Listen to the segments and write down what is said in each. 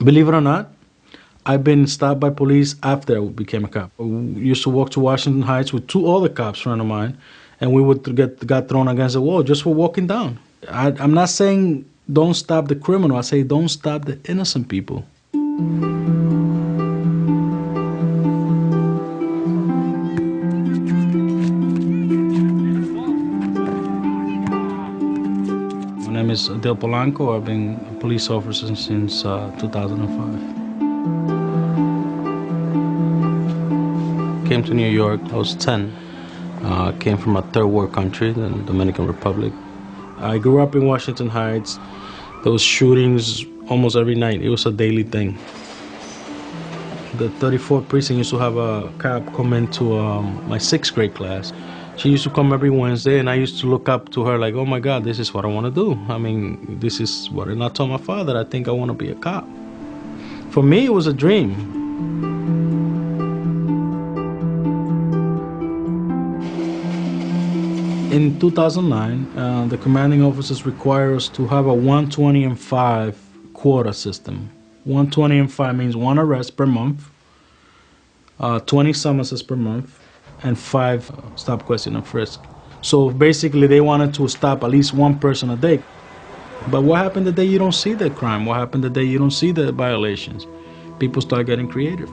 Believe it or not, I've been stopped by police after I became a cop. We used to walk to Washington Heights with two other cops, friends of mine, and we would got thrown against the wall just for walking down. I'm not saying don't stop the criminal. I say don't stop the innocent people. My name is Del Polanco. I've been a police officer since 2005. Came to New York, I was 10. Came from a third world country, the Dominican Republic. I grew up in Washington Heights. There was shootings almost every night. It was a daily thing. The 34th precinct used to have a cop come into my 6th grade class. She used to come every Wednesday, and I used to look up to her like, oh my God, this is what I want to do. I mean, this is what I told my father. I think I want to be a cop. For me, it was a dream. In 2009, the commanding officers require us to have a 120 and 5 quota system. 120 and 5 means 1 arrest per month, 20 summonses per month, and 5 stop, question, and frisk. So basically, they wanted to stop at least 1 person a day. But what happened the day you don't see the crime? What happened the day you don't see the violations? People start getting creative.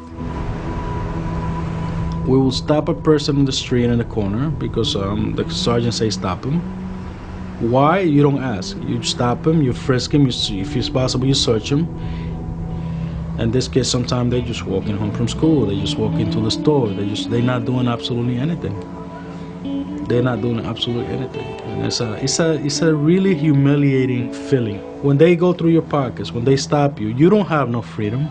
We will stop a person in the street in the corner because the sergeant says stop him. Why? You don't ask. You stop him, you frisk him, if it's possible, you search him. And this case, sometimes they're just walking home from school, they just walk into the store, they're not doing absolutely anything. They're not doing absolutely anything. And it's a really humiliating feeling. When they go through your pockets, when they stop you, you don't have no freedom.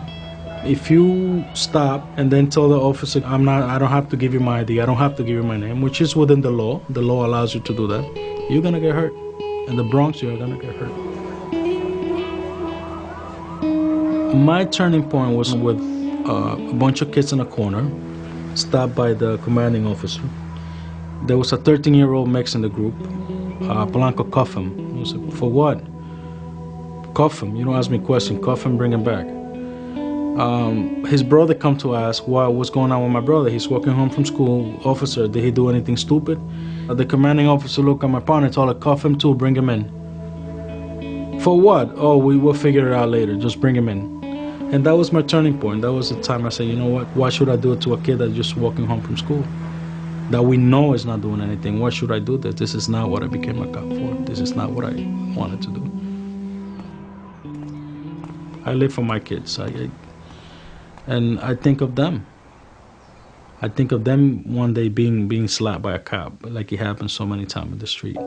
If you stop and then tell the officer, I don't have to give you my ID, I don't have to give you my name, which is within the law allows you to do that, you're gonna get hurt. In the Bronx, you're gonna get hurt. My turning point was with a bunch of kids in a corner, stopped by the commanding officer. There was a 13-year-old mix in the group. Polanco cuffed him. He said, for what? Cuff him. You don't ask me a question. Cuff him, bring him back. His brother come to ask, what's going on with my brother? He's walking home from school. Officer, did he do anything stupid? The commanding officer looked at my partner, told her, cuff him too, bring him in. For what? Oh, we will figure it out later. Just bring him in. And that was my turning point. That was the time I said, you know what? Why should I do it to a kid that's just walking home from school? That we know is not doing anything. Why should I do this? This is not what I became a cop for. This is not what I wanted to do. I live for my kids. And I think of them. I think of them one day being slapped by a cop, like it happens so many times in the street.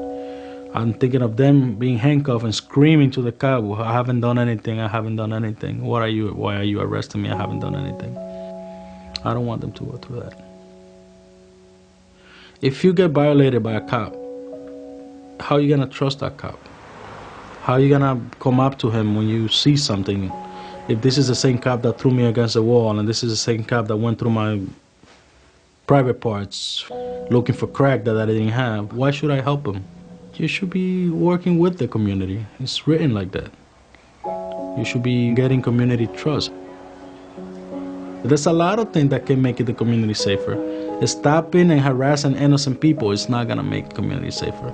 I'm thinking of them being handcuffed and screaming to the cop, I haven't done anything, I haven't done anything. Why are you arresting me? I haven't done anything. I don't want them to go through that. If you get violated by a cop, how are you gonna trust that cop? How are you gonna come up to him when you see something? If this is the same cop that threw me against the wall and this is the same cop that went through my private parts looking for crack that I didn't have, why should I help him? You should be working with the community. It's written like that. You should be getting community trust. There's a lot of things that can make the community safer. Stopping and harassing innocent people is not gonna make the community safer.